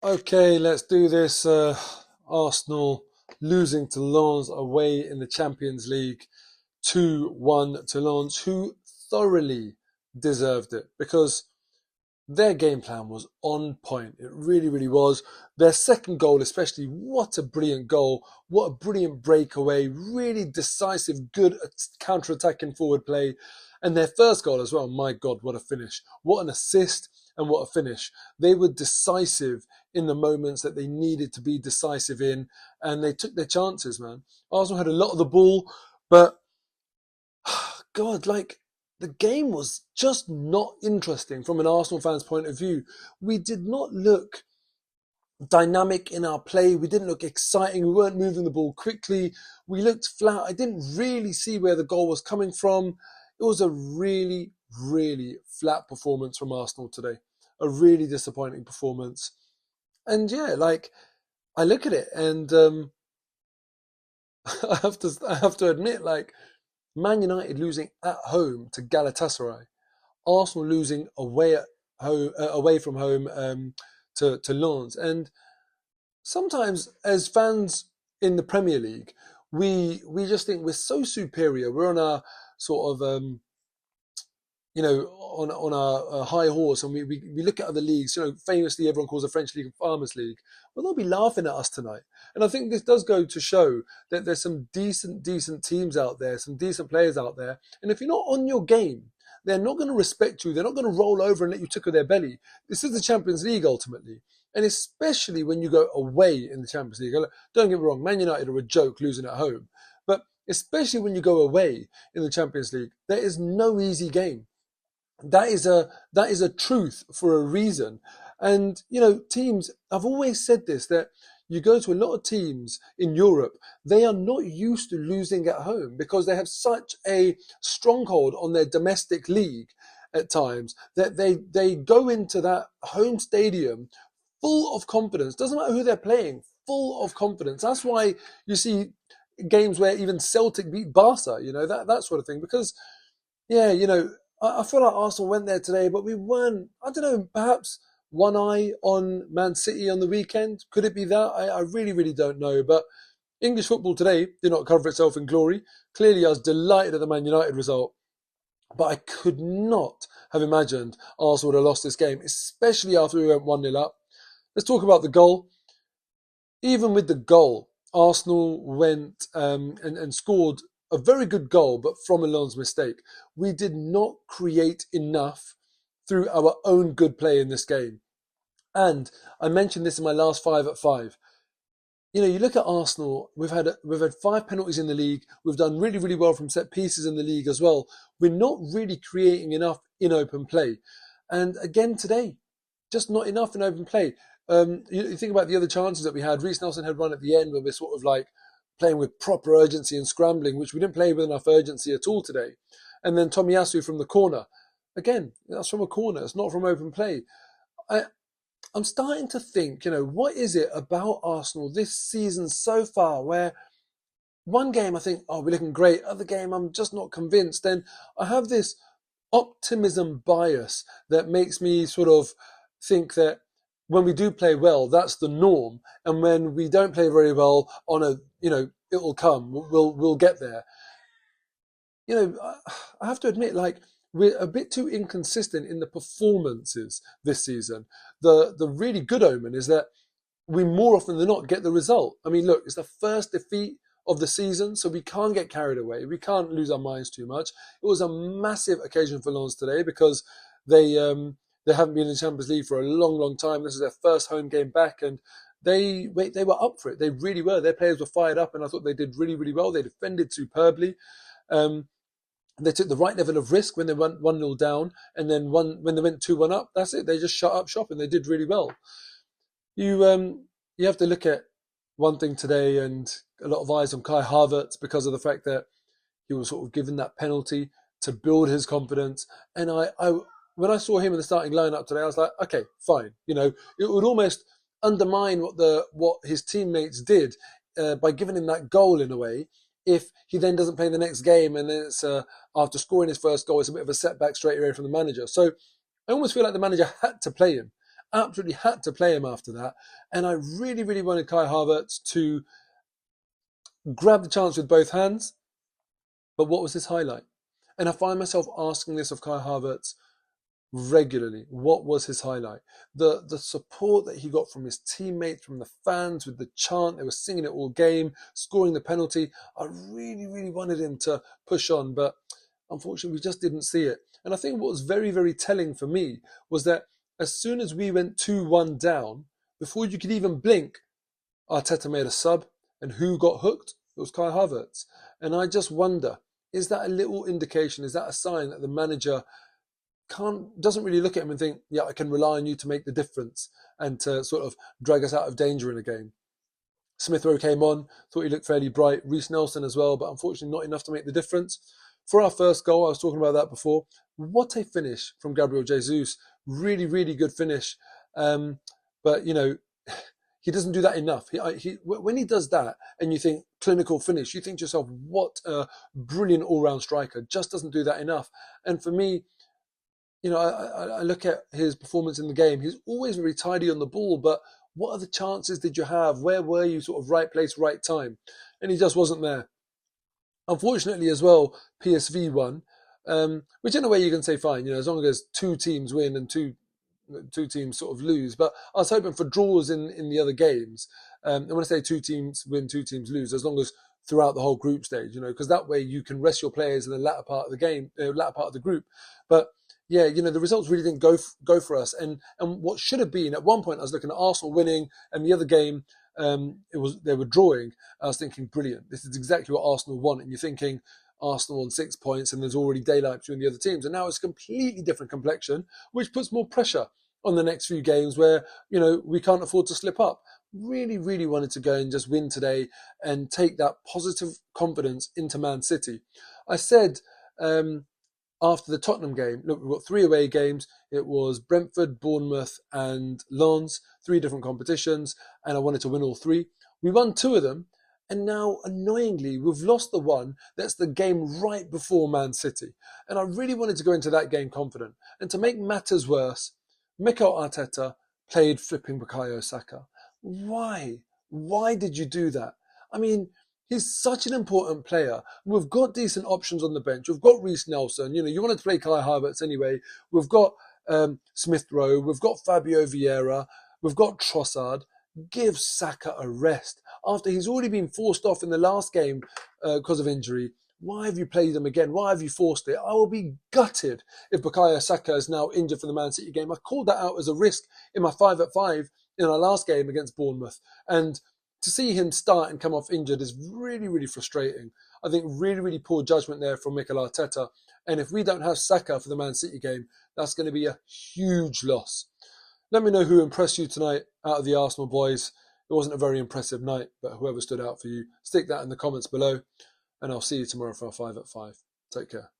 Okay, let's do this. Arsenal losing to Lens away in the Champions League, 2-1 to Lens, who thoroughly deserved it because their game plan was on point. It really, really was. Their second goal, especially, what a brilliant goal. What a brilliant breakaway. Really decisive, good counter-attacking forward play. And their first goal as well. My God, what a finish. What an assist and what a finish. They were decisive in the moments that they needed to be decisive in. And they took their chances, man. Arsenal had a lot of the ball, but God, the game was just not interesting from an Arsenal fan's point of view. We did not look dynamic in our play. We didn't look exciting. We weren't moving the ball quickly. We looked flat. I didn't really see where the goal was coming from. It was a really, really flat performance from Arsenal today. A really disappointing performance. And yeah, I look at it and I have to admit, Man United losing at home to Galatasaray, Arsenal losing away from home to Lens, and sometimes as fans in the Premier League, we just think we're so superior. We're on our sort of on our high horse, and we look at other leagues. Famously, everyone calls the French league a farmers league. Well, they'll be laughing at us tonight, and I think this does go to show that there's some decent teams out there, some decent players out there, and if you're not on your game, they're not going to respect you. They're not going to roll over and let you tickle their belly. This is the Champions League ultimately, and especially when you go away in the Champions League. Don't get me wrong, Man United are a joke losing at home, but especially when you go away in the Champions League, there is no easy game. That is a truth for a reason. And teams, I've always said this, that you go to a lot of teams in Europe, they are not used to losing at home because they have such a stronghold on their domestic league at times that they go into that home stadium full of confidence. Doesn't matter who they're playing, full of confidence. That's why you see games where even Celtic beat Barca, that sort of thing. Because yeah, I feel like Arsenal went there today, but we weren't. I don't know, perhaps one eye on Man City on the weekend. Could it be that? I really, really don't know. But English football today did not cover itself in glory. Clearly, I was delighted at the Man United result, but I could not have imagined Arsenal would have lost this game, especially after we went 1-0 up. Let's talk about the goal. Even with the goal, Arsenal went and scored a very good goal, but from a Lens mistake. We did not create enough through our own good play in this game. And I mentioned this in my last 5 at 5. You look at Arsenal, we've had 5 penalties in the league. We've done really, really well from set pieces in the league as well. We're not really creating enough in open play. And again today, just not enough in open play. You think about the other chances that we had. Reece Nelson had one at the end where we're sort of playing with proper urgency and scrambling, which we didn't play with enough urgency at all today. And then Tomiyasu from the corner. Again, that's from a corner. It's not from open play. I'm starting to think, what is it about Arsenal this season so far where one game I think, oh, we're looking great. Other game, I'm just not convinced. Then I have this optimism bias that makes me sort of think that when we do play well, that's the norm. And when we don't play very well, it will come. We'll get there. I have to admit, we're a bit too inconsistent in the performances this season. The really good omen is that we more often than not get the result. I mean, look, it's the first defeat of the season, so we can't get carried away. We can't lose our minds too much. It was a massive occasion for Lens today because they haven't been in the Champions League for a long, long time. This is their first home game back, and they were up for it. They really were. Their players were fired up, and I thought they did really, really well. They defended superbly. They took the right level of risk when they went 1-0 down, and then when they went 2-1 up, that's it. They just shut up shop, and they did really well. You have to look at one thing today, and a lot of eyes on Kai Havertz because of the fact that he was sort of given that penalty to build his confidence. And when I saw him in the starting lineup today, I was like, okay, fine. It would almost undermine what his teammates did by giving him that goal in a way. If he then doesn't play the next game, and then it's after scoring his first goal, it's a bit of a setback straight away from the manager. So I almost feel like the manager had to play him. absolutely had to play him after that. And I really, really wanted Kai Havertz to grab the chance with both hands. But what was his highlight? And I find myself asking this of Kai Havertz regularly. What was his highlight? The support that he got from his teammates, from the fans with the chant, they were singing it all game, scoring the penalty. I really, really wanted him to push on, but unfortunately we just didn't see it. And I think what was very, very telling for me was that as soon as we went 2-1 down, before you could even blink, Arteta made a sub, and who got hooked? It was Kai Havertz. And I just wonder, is that a little indication, is that a sign that the manager doesn't really look at him and think, yeah, I can rely on you to make the difference and to sort of drag us out of danger in a game? Smith Rowe came on, thought he looked fairly bright. Reece Nelson as well, but unfortunately not enough to make the difference. For our first goal, I was talking about that before. What a finish from Gabriel Jesus. Really, really good finish. But, you know, he doesn't do that enough. When he does that and you think clinical finish, you think to yourself, what a brilliant all-round striker. Just doesn't do that enough. And for me, you know, I look at his performance in the game. He's always very tidy on the ball, but what other chances did you have? Where were you? Sort of right place, right time. And he just wasn't there. Unfortunately as well, PSV won, which in a way you can say fine, you know, as long as two teams win and two teams sort of lose. But I was hoping for draws in the other games. And when I say two teams win, two teams lose, as long as throughout the whole group stage, you know, because that way you can rest your players in the latter part of the game, latter part of the group. But yeah, you know, the results really didn't go for us. And what should have been, at one point I was looking at Arsenal winning, and the other game they were drawing. I was thinking, brilliant, this is exactly what Arsenal want. And you're thinking Arsenal on 6 points and there's already daylight between the other teams. And now it's a completely different complexion, which puts more pressure on the next few games where, you know, we can't afford to slip up. Really, really wanted to go and just win today and take that positive confidence into Man City. I said after the Tottenham game, look, we've got 3 away games. It was Brentford, Bournemouth and Lens, 3 different competitions, and I wanted to win all 3. We won 2 of them, and now, annoyingly, we've lost the one that's the game right before Man City. And I really wanted to go into that game confident. And to make matters worse, Mikel Arteta played flipping Bukayo Saka. Why? Why did you do that? I mean, he's such an important player. We've got decent options on the bench. We've got Reece Nelson. You know, you wanted to play Kai Havertz anyway. We've got Smith Rowe. We've got Fabio Vieira. We've got Trossard. Give Saka a rest. After he's already been forced off in the last game because of injury, why have you played him again? Why have you forced it? I will be gutted if Bukayo Saka is now injured for the Man City game. I called that out as a risk in my 5 at 5 in our last game against Bournemouth. And to see him start and come off injured is really, really frustrating. I think really, really poor judgment there from Mikel Arteta. And if we don't have Saka for the Man City game, that's going to be a huge loss. Let me know who impressed you tonight out of the Arsenal boys. It wasn't a very impressive night, but whoever stood out for you, stick that in the comments below. And I'll see you tomorrow for our 5 at 5. Take care.